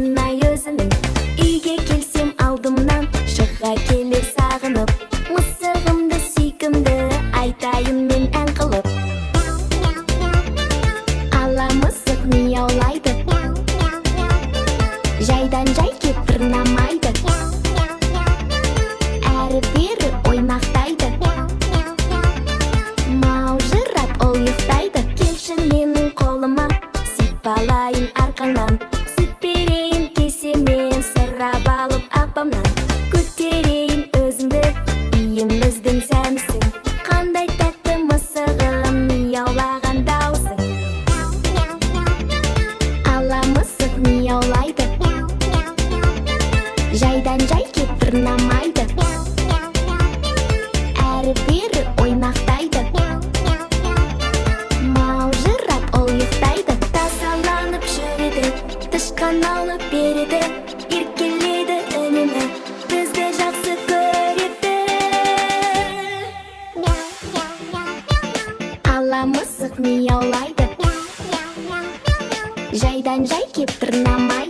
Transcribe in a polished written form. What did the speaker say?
қоймай өзінің. Үйге келсем алдымнан шыға келер сағынып. Мысығымды сүйкімді айтайын мен ән қылып. Ала мысық мияулайды, жайдан жай кеп тырнамайды. Әрі-бері ойнақтайды, маужырап ол ұйықтайды. Келші менің қолыма, сипалайын арқаңнан. Сүт берейін кесемен, сұрап алып апамнан. Көтерейін өзіңді, үйіміздің сәнісің. Қандай тәтті мысығым, мияулаған даусың. Ала мысық мияулайды, жайдан жай кеп тырнамайды. Әрі-бері ойнақтайды, маужырап ол ұйықтайды. Тазаланып жүреді, тышқан алып береді. Еркелейді үнемі, бізді жақсы көреді. Ала мысық мияулайды, жайдан жай кеп тырнамайды.